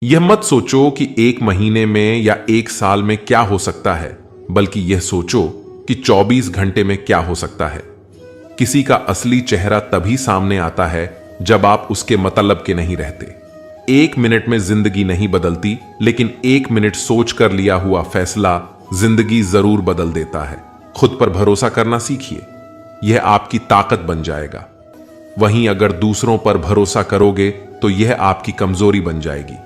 यह मत सोचो कि 1 महीने में या 1 साल में क्या हो सकता है, बल्कि यह सोचो कि 24 घंटे में क्या हो सकता है। किसी का असली चेहरा तभी सामने आता है जब आप उसके मतलब के नहीं रहते। 1 मिनट में जिंदगी नहीं बदलती, लेकिन 1 मिनट सोच कर लिया हुआ फैसला जिंदगी जरूर बदल देता है। खुद पर भरोसा करना सीखिए, यह आपकी ताकत बन जाएगा। वहीं अगर दूसरों पर भरोसा करोगे तो यह आपकी कमजोरी बन जाएगी।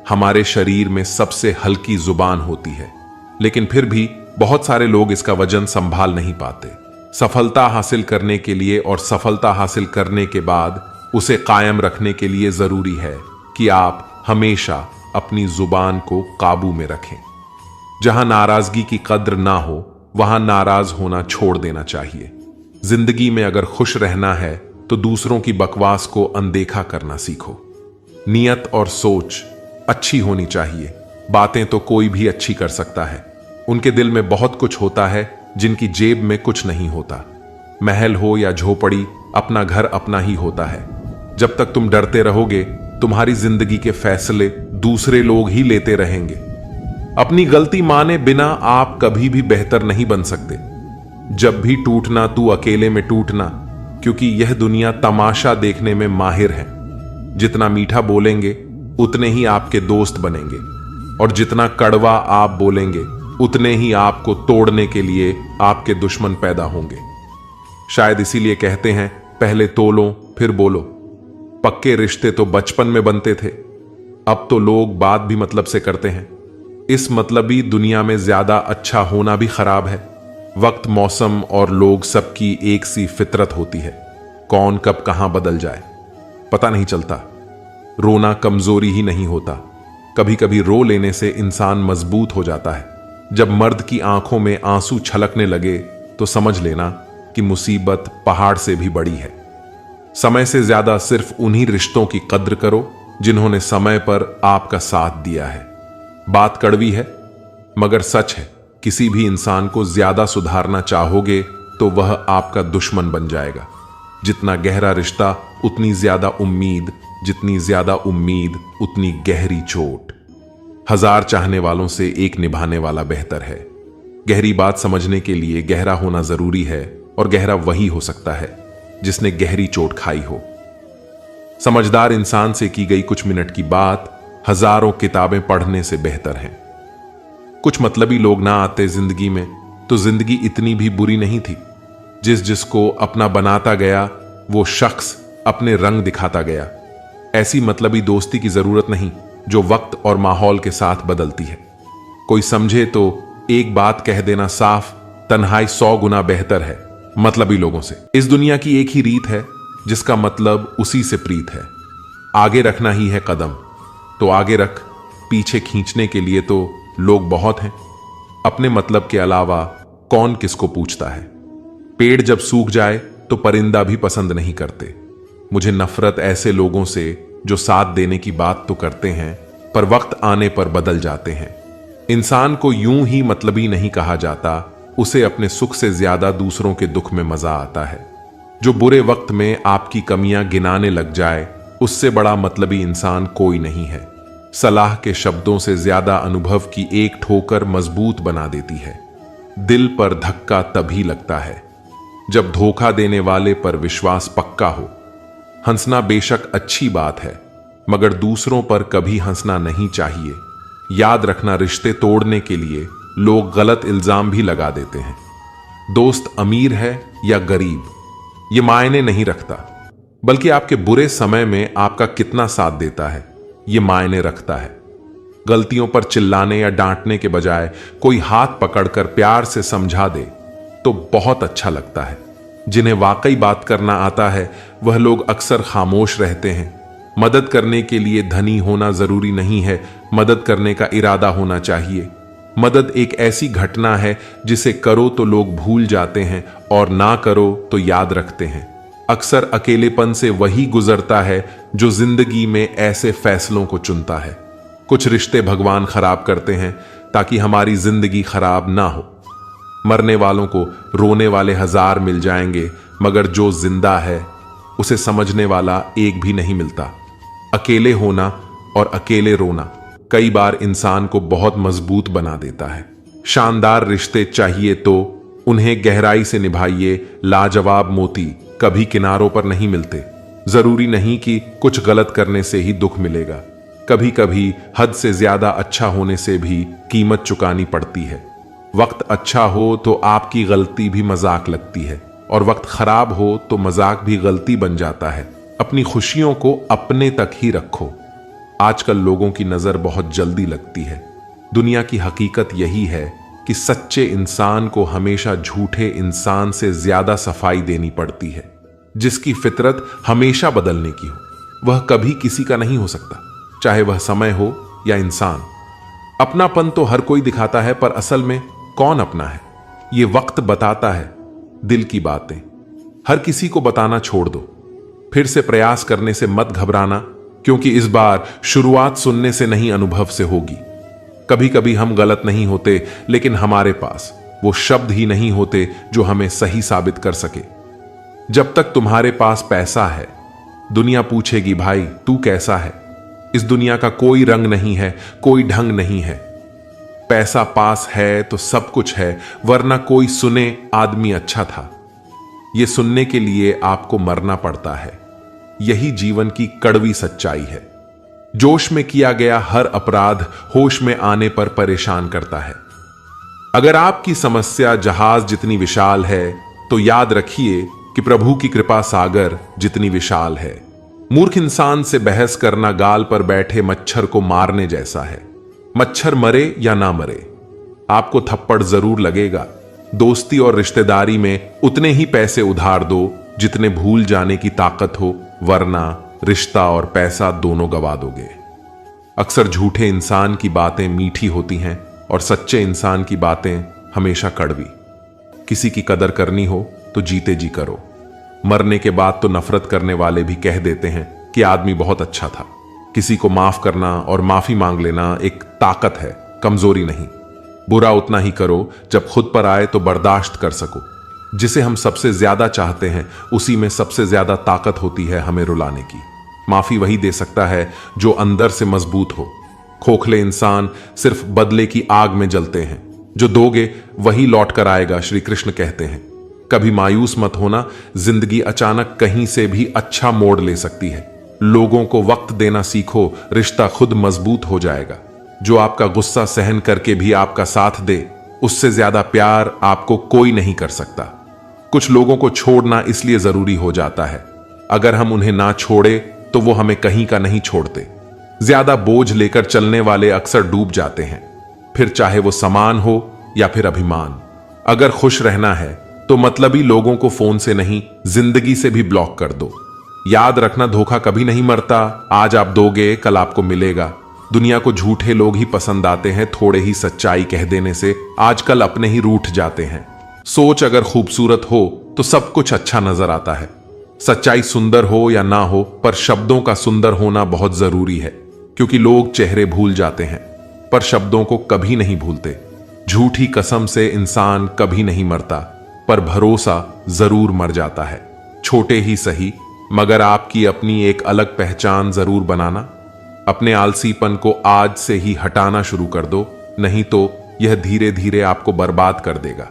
हमारे शरीर में सबसे हल्की जुबान होती है, लेकिन फिर भी बहुत सारे लोग इसका वजन संभाल नहीं पाते। सफलता हासिल करने के लिए और सफलता हासिल करने के बाद उसे कायम रखने के लिए जरूरी है कि आप हमेशा अपनी जुबान को काबू में रखें। जहां नाराजगी की कद्र ना हो, वहां नाराज होना छोड़ देना चाहिए। जिंदगी में अगर खुश रहना है तो दूसरों की बकवास को अनदेखा करना सीखो। नियत और सोच अच्छी होनी चाहिए। बातें तो कोई भी अच्छी कर सकता है। उनके दिल में बहुत कुछ होता है जिनकी जेब में कुछ नहीं होता। महल हो या झोपड़ी, अपना घर अपना ही होता है। जब तक तुम डरते रहोगे, तुम्हारी जिंदगी के फैसले दूसरे लोग ही लेते रहेंगे। अपनी गलती माने बिना आप कभी भी बेहतर नहीं बन सकते। जब भी टूटना तू अकेले में टूटना, क्योंकि यह दुनिया तमाशा देखने में माहिर है। जितना मीठा बोलेंगे उतने ही आपके दोस्त बनेंगे, और जितना कड़वा आप बोलेंगे उतने ही आपको तोड़ने के लिए आपके दुश्मन पैदा होंगे। शायद इसीलिए कहते हैं, पहले तोलो फिर बोलो। पक्के रिश्ते तो बचपन में बनते थे, अब तो लोग बात भी मतलब से करते हैं। इस मतलबी दुनिया में ज्यादा अच्छा होना भी खराब है। वक्त, मौसम और लोग सबकी एक सी फितरत होती है। कौन कब कहां बदल जाए पता नहीं चलता। रोना कमजोरी ही नहीं होता, कभी कभी रो लेने से इंसान मजबूत हो जाता है। जब मर्द की आंखों में आंसू छलकने लगे तो समझ लेना कि मुसीबत पहाड़ से भी बड़ी है। समय से ज्यादा सिर्फ उन्हीं रिश्तों की कद्र करो जिन्होंने समय पर आपका साथ दिया है। बात कड़वी है मगर सच है, किसी भी इंसान को ज्यादा सुधारना चाहोगे तो वह आपका दुश्मन बन जाएगा। जितना गहरा रिश्ता उतनी ज्यादा उम्मीद, जितनी ज्यादा उम्मीद उतनी गहरी चोट। 1000 चाहने वालों से एक निभाने वाला बेहतर है। गहरी बात समझने के लिए गहरा होना जरूरी है, और गहरा वही हो सकता है जिसने गहरी चोट खाई हो। समझदार इंसान से की गई कुछ मिनट की बात हजारों किताबें पढ़ने से बेहतर है। कुछ मतलबी लोग ना आते जिंदगी में तो जिंदगी इतनी भी बुरी नहीं थी। जिसको अपना बनाता गया वो शख्स अपने रंग दिखाता गया। ऐसी मतलबी दोस्ती की जरूरत नहीं जो वक्त और माहौल के साथ बदलती है। कोई समझे तो एक बात कह देना साफ, तन्हाई 100 गुना बेहतर है मतलबी लोगों से। इस दुनिया की एक ही रीत है जिसका मतलब उसी से प्रीत है। आगे रखना ही है कदम तो आगे रख, पीछे खींचने के लिए तो लोग बहुत हैं। अपने मतलब के अलावा कौन किसको पूछता है। पेड़ जब सूख जाए तो परिंदा भी पसंद नहीं करते। मुझे नफरत ऐसे लोगों से जो साथ देने की बात तो करते हैं पर वक्त आने पर बदल जाते हैं। इंसान को यूं ही मतलबी नहीं कहा जाता, उसे अपने सुख से ज्यादा दूसरों के दुख में मजा आता है। जो बुरे वक्त में आपकी कमियां गिनाने लग जाए, उससे बड़ा मतलबी इंसान कोई नहीं है। सलाह के शब्दों से ज्यादा अनुभव की एक ठोकर मजबूत बना देती है। दिल पर धक्का तभी लगता है जब धोखा देने वाले पर विश्वास पक्का हो। हंसना बेशक अच्छी बात है, मगर दूसरों पर कभी हंसना नहीं चाहिए। याद रखना, रिश्ते तोड़ने के लिए लोग गलत इल्जाम भी लगा देते हैं। दोस्त अमीर है या गरीब ये मायने नहीं रखता, बल्कि आपके बुरे समय में आपका कितना साथ देता है ये मायने रखता है। गलतियों पर चिल्लाने या डांटने के बजाय कोई हाथ पकड़कर प्यार से समझा दे तो बहुत अच्छा लगता है। जिन्हें वाकई बात करना आता है वह लोग अक्सर खामोश रहते हैं। मदद करने के लिए धनी होना जरूरी नहीं है, मदद करने का इरादा होना चाहिए। मदद एक ऐसी घटना है जिसे करो तो लोग भूल जाते हैं और ना करो तो याद रखते हैं। अक्सर अकेलेपन से वही गुजरता है जो जिंदगी में ऐसे फैसलों को चुनता है। कुछ रिश्ते भगवान खराब करते हैं ताकि हमारी जिंदगी खराब ना हो। मरने वालों को रोने वाले 1000 मिल जाएंगे, मगर जो जिंदा है उसे समझने वाला एक भी नहीं मिलता। अकेले होना और अकेले रोना कई बार इंसान को बहुत मजबूत बना देता है। शानदार रिश्ते चाहिए तो उन्हें गहराई से निभाइए। लाजवाब मोती कभी किनारों पर नहीं मिलते। जरूरी नहीं कि कुछ गलत करने से ही दुख मिलेगा। कभी कभी हद से ज्यादा अच्छा होने से भी कीमत चुकानी पड़ती है। वक्त अच्छा हो तो आपकी गलती भी मजाक लगती है, और वक्त खराब हो तो मजाक भी गलती बन जाता है। अपनी खुशियों को अपने तक ही रखो। आजकल लोगों की नजर बहुत जल्दी लगती है। दुनिया की हकीकत यही है कि सच्चे इंसान को हमेशा झूठे इंसान से ज्यादा सफाई देनी पड़ती है। जिसकी फितरत हमेशा बदलने की हो वह कभी किसी का नहीं हो सकता, चाहे वह समय हो या इंसान। अपनापन तो हर कोई दिखाता है, पर असल में कौन अपना है ये वक्त बताता है। दिल की बातें हर किसी को बताना छोड़ दो। फिर से प्रयास करने से मत घबराना, क्योंकि इस बार शुरुआत सुनने से नहीं अनुभव से होगी। कभी कभी हम गलत नहीं होते, लेकिन हमारे पास वो शब्द ही नहीं होते जो हमें सही साबित कर सके। जब तक तुम्हारे पास पैसा है, दुनिया पूछेगी भाई तू कैसा है। इस दुनिया का कोई रंग नहीं है, कोई ढंग नहीं है। पैसा पास है तो सब कुछ है, वरना कोई सुने आदमी अच्छा था। यह सुनने के लिए आपको मरना पड़ता है। यही जीवन की कड़वी सच्चाई है। जोश में किया गया हर अपराध होश में आने पर परेशान करता है। अगर आपकी समस्या जहाज जितनी विशाल है, तो याद रखिए कि प्रभु की कृपा सागर जितनी विशाल है। मूर्ख इंसान से बहस करना गाल पर बैठे मच्छर को मारने जैसा है। मच्छर मरे या ना मरे, आपको थप्पड़ जरूर लगेगा। दोस्ती और रिश्तेदारी में उतने ही पैसे उधार दो जितने भूल जाने की ताकत हो, वरना रिश्ता और पैसा दोनों गवा दोगे। अक्सर झूठे इंसान की बातें मीठी होती हैं और सच्चे इंसान की बातें हमेशा कड़वी। किसी की कदर करनी हो तो जीते जी करो। मरने के बाद तो नफरत करने वाले भी कह देते हैं कि आदमी बहुत अच्छा था। किसी को माफ करना और माफी मांग लेना एक ताकत है, कमजोरी नहीं। बुरा उतना ही करो जब खुद पर आए तो बर्दाश्त कर सको। जिसे हम सबसे ज्यादा चाहते हैं उसी में सबसे ज्यादा ताकत होती है हमें रुलाने की। माफी वही दे सकता है जो अंदर से मजबूत हो। खोखले इंसान सिर्फ बदले की आग में जलते हैं। जो दोगे वही लौट कर आएगा, श्री कृष्ण कहते हैं। कभी मायूस मत होना, जिंदगी अचानक कहीं से भी अच्छा मोड़ ले सकती है। लोगों को वक्त देना सीखो, रिश्ता खुद मजबूत हो जाएगा। जो आपका गुस्सा सहन करके भी आपका साथ दे, उससे ज्यादा प्यार आपको कोई नहीं कर सकता। कुछ लोगों को छोड़ना इसलिए जरूरी हो जाता है, अगर हम उन्हें ना छोड़े तो वो हमें कहीं का नहीं छोड़ते। ज्यादा बोझ लेकर चलने वाले अक्सर डूब जाते हैं, फिर चाहे वो सामान हो या फिर अभिमान। अगर खुश रहना है तो मतलबी लोगों को फोन से नहीं, जिंदगी से भी ब्लॉक कर दो। याद रखना, धोखा कभी नहीं मरता। आज आप दोगे, कल आपको मिलेगा। दुनिया को झूठे लोग ही पसंद आते हैं। थोड़े ही सच्चाई कह देने से आजकल अपने ही रूठ जाते हैं। सोच अगर खूबसूरत हो तो सब कुछ अच्छा नजर आता है। सच्चाई सुंदर हो या ना हो, पर शब्दों का सुंदर होना बहुत जरूरी है, क्योंकि लोग चेहरे भूल जाते हैं पर शब्दों को कभी नहीं भूलते। झूठी कसम से इंसान कभी नहीं मरता, पर भरोसा जरूर मर जाता है। छोटे ही सही, मगर आपकी अपनी एक अलग पहचान जरूर बनाना। अपने आलसीपन को आज से ही हटाना शुरू कर दो, नहीं तो यह धीरे धीरे आपको बर्बाद कर देगा।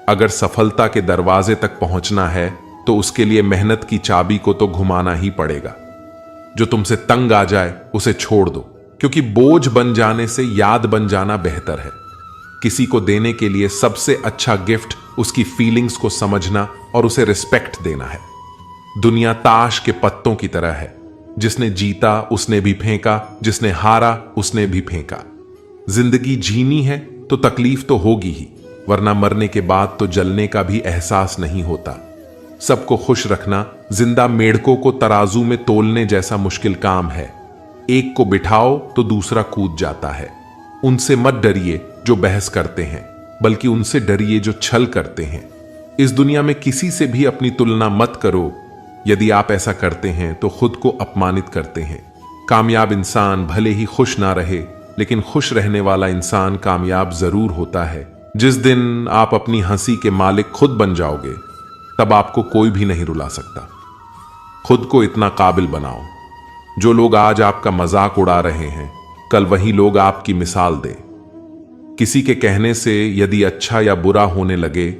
अगर सफलता के दरवाजे तक पहुंचना है तो उसके लिए मेहनत की चाबी को तो घुमाना ही पड़ेगा। जो तुमसे तंग आ जाए उसे छोड़ दो, क्योंकि बोझ बन जाने से याद बन जाना बेहतर है। किसी को देने के लिए सबसे अच्छा गिफ्ट उसकी फीलिंग्स को समझना और उसे रिस्पेक्ट देना है। दुनिया ताश के पत्तों की तरह है, जिसने जीता उसने भी फेंका, जिसने हारा उसने भी फेंका। जिंदगी जीनी है तो तकलीफ तो होगी ही, वरना मरने के बाद तो जलने का भी एहसास नहीं होता। सबको खुश रखना जिंदा मेढकों को तराजू में तोलने जैसा मुश्किल काम है। एक को बिठाओ तो दूसरा कूद जाता है। उनसे मत डरिए जो बहस करते हैं, बल्कि उनसे डरिए जो छल करते हैं। इस दुनिया में किसी से भी अपनी तुलना मत करो। यदि आप ऐसा करते हैं तो खुद को अपमानित करते हैं। कामयाब इंसान भले ही खुश ना रहे, लेकिन खुश रहने वाला इंसान कामयाब जरूर होता है। जिस दिन आप अपनी हंसी के मालिक खुद बन जाओगे, तब आपको कोई भी नहीं रुला सकता। खुद को इतना काबिल बनाओ। जो लोग आज आपका मजाक उड़ा रहे हैं, कल वही लोग आपकी मिसाल दें। किसी के कहने से यदि अच्छा या बुरा होने लगे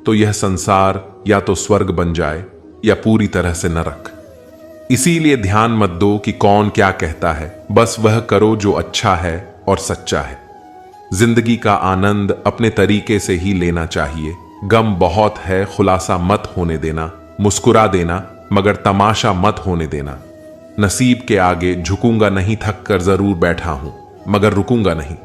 तो यह संसार या तो स्वर्ग बन जाए या पूरी तरह से नरक। इसीलिए ध्यान मत दो कि कौन क्या कहता है, बस वह करो जो अच्छा है और सच्चा है। जिंदगी का आनंद अपने तरीके से ही लेना चाहिए। गम बहुत है, खुलासा मत होने देना। मुस्कुरा देना मगर तमाशा मत होने देना। नसीब के आगे झुकूंगा नहीं, थक कर जरूर बैठा हूं मगर रुकूंगा नहीं।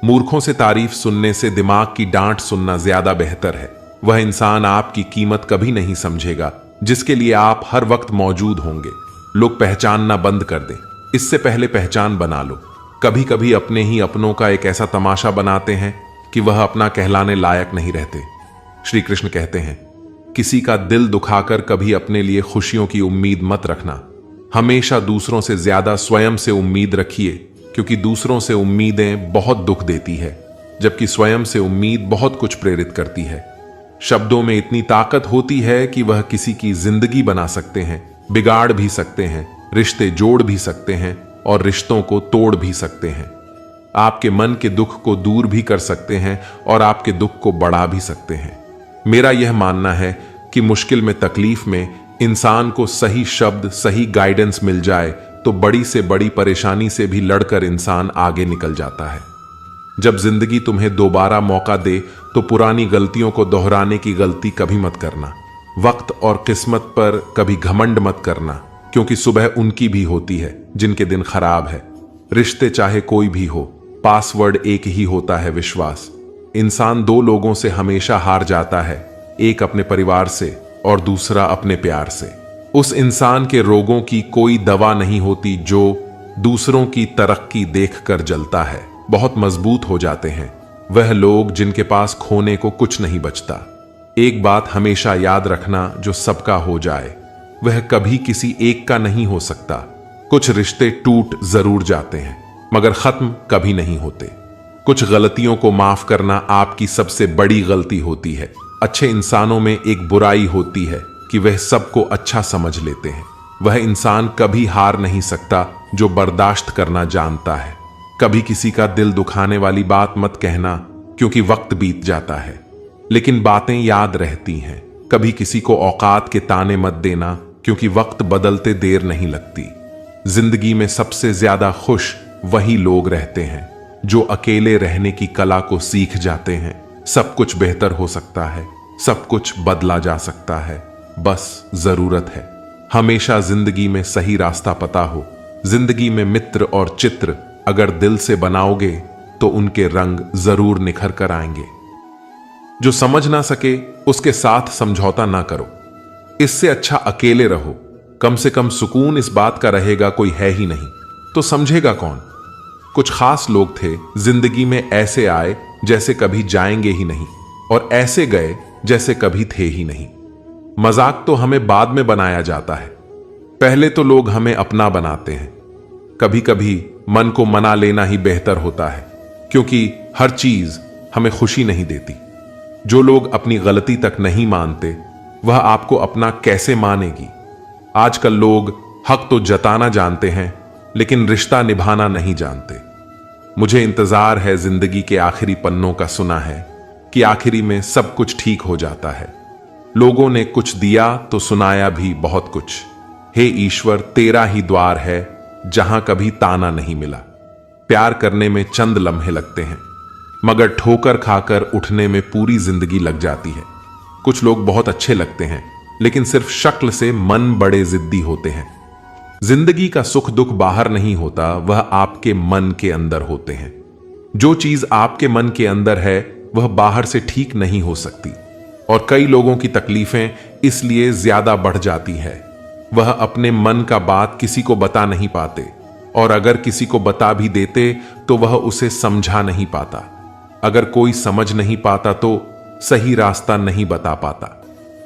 मूर्खों से तारीफ सुनने से दिमाग की डांट सुनना ज्यादा बेहतर है। वह इंसान आपकी कीमत कभी नहीं समझेगा जिसके लिए आप हर वक्त मौजूद होंगे। लोग पहचानना बंद कर दें, इससे पहले पहचान बना लो। कभी कभी अपने ही अपनों का एक ऐसा तमाशा बनाते हैं कि वह अपना कहलाने लायक नहीं रहते। श्री कृष्ण कहते हैं, किसी का दिल दुखाकर कभी अपने लिए खुशियों की उम्मीद मत रखना। हमेशा दूसरों से ज्यादा स्वयं से उम्मीद रखिए, क्योंकि दूसरों से उम्मीदें बहुत दुख देती है, जबकि स्वयं से उम्मीद बहुत कुछ प्रेरित करती है। शब्दों में इतनी ताकत होती है कि वह किसी की जिंदगी बना सकते हैं, बिगाड़ भी सकते हैं, रिश्ते जोड़ भी सकते हैं और रिश्तों को तोड़ भी सकते हैं। आपके मन के दुख को दूर भी कर सकते हैं और आपके दुख को बढ़ा भी सकते हैं। मेरा यह मानना है कि मुश्किल में, तकलीफ में इंसान को सही शब्द, सही गाइडेंस मिल जाए तो बड़ी से बड़ी परेशानी से भी लड़कर इंसान आगे निकल जाता है। जब जिंदगी तुम्हें दोबारा मौका दे तो पुरानी गलतियों को दोहराने की गलती कभी मत करना। वक्त और किस्मत पर कभी घमंड मत करना, क्योंकि सुबह उनकी भी होती है जिनके दिन खराब है। रिश्ते चाहे कोई भी हो, पासवर्ड एक ही होता है, विश्वास। इंसान दो लोगों से हमेशा हार जाता है, एक अपने परिवार से और दूसरा अपने प्यार से। उस इंसान के रोगों की कोई दवा नहीं होती जो दूसरों की तरक्की देखकर जलता है। बहुत मजबूत हो जाते हैं वह लोग जिनके पास खोने को कुछ नहीं बचता। एक बात हमेशा याद रखना, जो सबका हो जाए वह कभी किसी एक का नहीं हो सकता। कुछ रिश्ते टूट जरूर जाते हैं मगर खत्म कभी नहीं होते। कुछ गलतियों को माफ करना आपकी सबसे बड़ी गलती होती है। अच्छे इंसानों में एक बुराई होती है कि वह सबको अच्छा समझ लेते हैं। वह इंसान कभी हार नहीं सकता जो बर्दाश्त करना जानता है। कभी किसी का दिल दुखाने वाली बात मत कहना, क्योंकि वक्त बीत जाता है लेकिन बातें याद रहती हैं। कभी किसी को औकात के ताने मत देना, क्योंकि वक्त बदलते देर नहीं लगती। जिंदगी में सबसे ज्यादा खुश वही लोग रहते हैं जो अकेले रहने की कला को सीख जाते हैं। सब कुछ बेहतर हो सकता है, सब कुछ बदला जा सकता है, बस जरूरत है हमेशा जिंदगी में सही रास्ता पता हो। जिंदगी में मित्र और चित्र अगर दिल से बनाओगे तो उनके रंग जरूर निखर कर आएंगे। जो समझ ना सके उसके साथ समझौता ना करो, इससे अच्छा अकेले रहो। कम से कम सुकून इस बात का रहेगा कोई है ही नहीं तो समझेगा कौन। कुछ खास लोग थे जिंदगी में, ऐसे आए जैसे कभी जाएंगे ही नहीं और ऐसे गए जैसे कभी थे ही नहीं। मजाक तो हमें बाद में बनाया जाता है, पहले तो लोग हमें अपना बनाते हैं। कभी कभी मन को मना लेना ही बेहतर होता है, क्योंकि हर चीज हमें खुशी नहीं देती। जो लोग अपनी गलती तक नहीं मानते वह आपको अपना कैसे मानेगी। आजकल लोग हक तो जताना जानते हैं लेकिन रिश्ता निभाना नहीं जानते। मुझे इंतजार है जिंदगी के आखिरी पन्नों का, सुना है कि आखिरी में सब कुछ ठीक हो जाता है। लोगों ने कुछ दिया तो सुनाया भी बहुत कुछ। हे ईश्वर, तेरा ही द्वार है जहां कभी ताना नहीं मिला। प्यार करने में चंद लम्हे लगते हैं मगर ठोकर खाकर उठने में पूरी जिंदगी लग जाती है। कुछ लोग बहुत अच्छे लगते हैं लेकिन सिर्फ शक्ल से मन बड़े जिद्दी होते हैं। जिंदगी का सुख दुख बाहर नहीं होता, वह आपके मन के अंदर होते हैं। जो चीज आपके मन के अंदर है वह बाहर से ठीक नहीं हो सकती। और कई लोगों की तकलीफें इसलिए ज्यादा बढ़ जाती है, वह अपने मन का बात किसी को बता नहीं पाते, और अगर किसी को बता भी देते तो वह उसे समझा नहीं पाता। अगर कोई समझ नहीं पाता तो सही रास्ता नहीं बता पाता।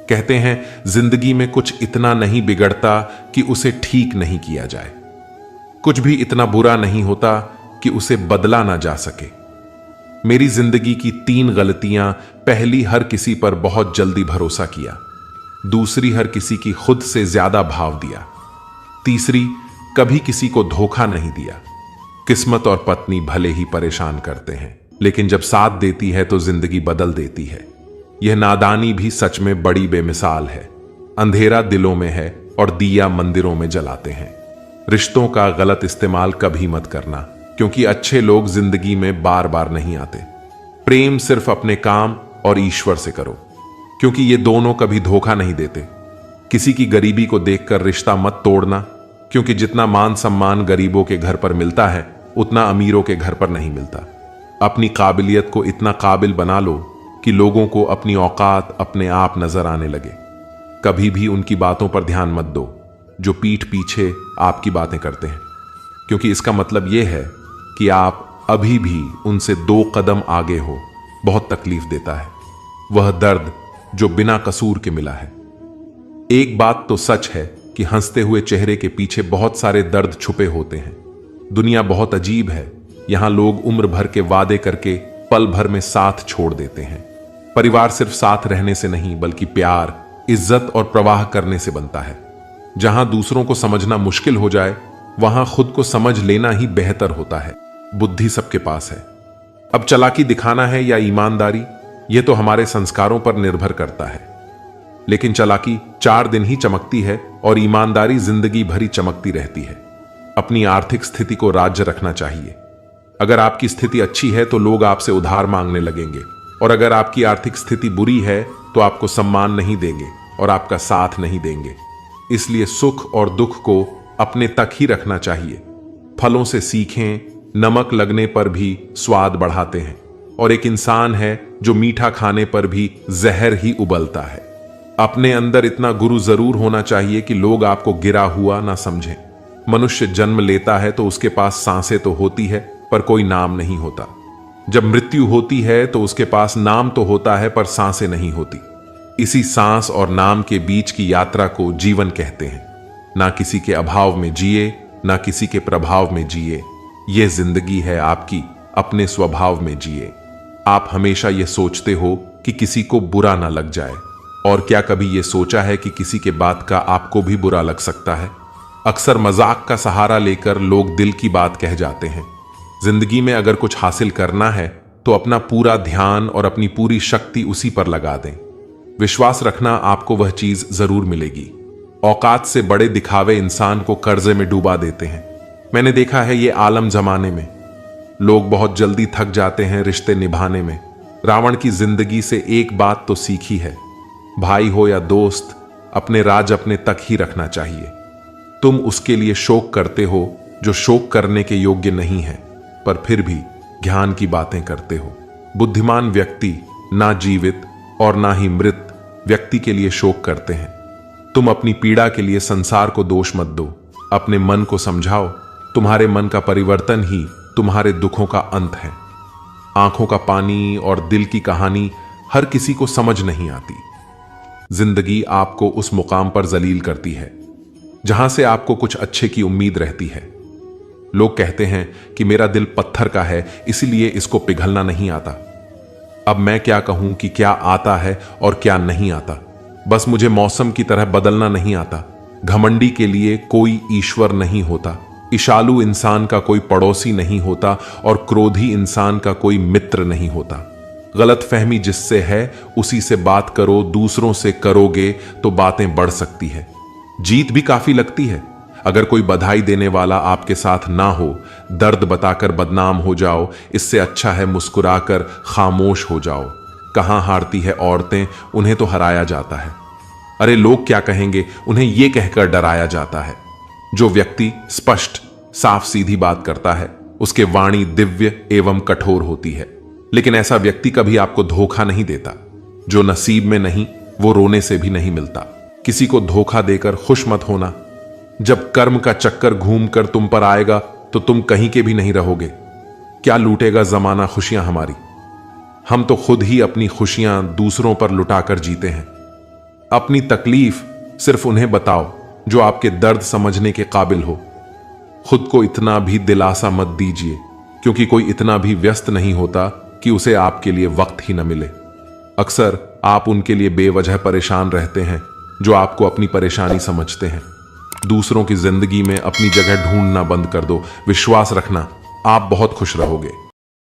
कहते हैं जिंदगी में कुछ इतना नहीं बिगड़ता कि उसे ठीक नहीं किया जाए। कुछ भी इतना बुरा नहीं होता कि उसे बदला ना जा सके। मेरी जिंदगी की 3 गलतियां: पहली, हर किसी पर बहुत जल्दी भरोसा किया। दूसरी, हर किसी की खुद से ज्यादा भाव दिया। तीसरी, कभी किसी को धोखा नहीं दिया। किस्मत और पत्नी भले ही परेशान करते हैं, लेकिन जब साथ देती है तो जिंदगी बदल देती है। यह नादानी भी सच में बड़ी बेमिसाल है। अंधेरा दिलों में है और दिया मंदिरों में जलाते हैं। रिश्तों का गलत इस्तेमाल कभी मत करना, क्योंकि अच्छे लोग जिंदगी में बार बार नहीं आते। प्रेम सिर्फ अपने काम और ईश्वर से करो, क्योंकि ये दोनों कभी धोखा नहीं देते। किसी की गरीबी को देखकर रिश्ता मत तोड़ना, क्योंकि जितना मान सम्मान गरीबों के घर पर मिलता है उतना अमीरों के घर पर नहीं मिलता। अपनी काबिलियत को इतना काबिल बना लो कि लोगों को अपनी औकात अपने आप नजर आने लगे। कभी भी उनकी बातों पर ध्यान मत दो जो पीठ पीछे आपकी बातें करते हैं, क्योंकि इसका मतलब यह है कि आप अभी भी उनसे 2 कदम आगे हो। बहुत तकलीफ देता है वह दर्द जो बिना कसूर के मिला है। एक बात तो सच है कि हंसते हुए चेहरे के पीछे बहुत सारे दर्द छुपे होते हैं। दुनिया बहुत अजीब है। यहां लोग उम्र भर के वादे करके पल भर में साथ छोड़ देते हैं। परिवार सिर्फ साथ रहने से नहीं, बल्कि प्यार, इज्जत और प्रवाह करने से बनता है। जहां दूसरों को समझना मुश्किल हो जाए, वहां खुद को समझ लेना ही बेहतर होता है। बुद्धि सबके पास है। अब चालाकी दिखाना है या ईमानदारी, यह तो हमारे संस्कारों पर निर्भर करता है। लेकिन चालाकी 4 दिन ही चमकती है और ईमानदारी जिंदगी भरी चमकती रहती है। अपनी आर्थिक स्थिति को राज्य रखना चाहिए। अगर आपकी स्थिति अच्छी है तो लोग आपसे उधार मांगने लगेंगे, और अगर आपकी आर्थिक स्थिति बुरी है तो आपको सम्मान नहीं देंगे और आपका साथ नहीं देंगे। इसलिए सुख और दुख को अपने तक ही रखना चाहिए। फलों से सीखें, नमक लगने पर भी स्वाद बढ़ाते हैं, और एक इंसान है जो मीठा खाने पर भी जहर ही उबलता है। अपने अंदर इतना गुरु जरूर होना चाहिए कि लोग आपको गिरा हुआ ना समझें। मनुष्य जन्म लेता है तो उसके पास सांसें तो होती है, पर कोई नाम नहीं होता। जब मृत्यु होती है तो उसके पास नाम तो होता है, पर सांसें नहीं होती। इसी सांस और नाम के बीच की यात्रा को जीवन कहते हैं। ना किसी के अभाव में जिए, ना किसी के प्रभाव में जिए। यह जिंदगी है आपकी, अपने स्वभाव में जिए। आप हमेशा यह सोचते हो कि किसी को बुरा ना लग जाए, और क्या कभी यह सोचा है कि किसी के बात का आपको भी बुरा लग सकता है? अक्सर मजाक का सहारा लेकर लोग दिल की बात कह जाते हैं। जिंदगी में अगर कुछ हासिल करना है तो अपना पूरा ध्यान और अपनी पूरी शक्ति उसी पर लगा दें। विश्वास रखना, आपको वह चीज जरूर मिलेगी। औकात से बड़े दिखावे इंसान को कर्जे में डूबा देते हैं। मैंने देखा है ये आलम जमाने में। लोग बहुत जल्दी थक जाते हैं रिश्ते निभाने में। रावण की जिंदगी से एक बात तो सीखी है, भाई हो या दोस्त, अपने राज अपने तक ही रखना चाहिए। तुम उसके लिए शोक करते हो जो शोक करने के योग्य नहीं है, पर फिर भी ज्ञान की बातें करते हो। बुद्धिमान व्यक्ति ना जीवित और ना ही मृत व्यक्ति के लिए शोक करते हैं। तुम अपनी पीड़ा के लिए संसार को दोष मत दो, अपने मन को समझाओ। तुम्हारे मन का परिवर्तन ही तुम्हारे दुखों का अंत है। आंखों का पानी और दिल की कहानी हर किसी को समझ नहीं आती। जिंदगी आपको उस मुकाम पर जलील करती है जहां से आपको कुछ अच्छे की उम्मीद रहती है। लोग कहते हैं कि मेरा दिल पत्थर का है, इसलिए इसको पिघलना नहीं आता। अब मैं क्या कहूं कि क्या आता है और क्या नहीं आता। बस मुझे मौसम की तरह बदलना नहीं आता। घमंडी के लिए कोई ईश्वर नहीं होता। ईशालु इंसान का कोई पड़ोसी नहीं होता और क्रोधी इंसान का कोई मित्र नहीं होता। गलत फहमी जिससे है उसी से बात करो। दूसरों से करोगे तो बातें बढ़ सकती है। जीत भी काफी लगती है। अगर कोई बधाई देने वाला आपके साथ ना हो, दर्द बताकर बदनाम हो जाओ, इससे अच्छा है मुस्कुराकर खामोश हो जाओ। कहां हारती है औरतें, उन्हें तो हराया जाता है। अरे लोग क्या कहेंगे, उन्हें यह कहकर डराया जाता है। जो व्यक्ति स्पष्ट साफ सीधी बात करता है उसके वाणी दिव्य एवं कठोर होती है। लेकिन ऐसा व्यक्ति कभी आपको धोखा नहीं देता। जो नसीब में नहीं वो रोने से भी नहीं मिलता। किसी को धोखा देकर खुश मत होना। जब कर्म का चक्कर घूमकर तुम पर आएगा तो तुम कहीं के भी नहीं रहोगे। क्या लूटेगा जमाना खुशियां हमारी? हम तो खुद ही अपनी खुशियां दूसरों पर लुटाकर जीते हैं। अपनी तकलीफ सिर्फ उन्हें बताओ जो आपके दर्द समझने के काबिल हो। खुद को इतना भी दिलासा मत दीजिए, क्योंकि कोई इतना भी व्यस्त नहीं होता कि उसे आपके लिए वक्त ही न मिले। अक्सर आप उनके लिए बेवजह परेशान रहते हैं जो आपको अपनी परेशानी समझते हैं। दूसरों की जिंदगी में अपनी जगह ढूंढना बंद कर दो। विश्वास रखना, आप बहुत खुश रहोगे।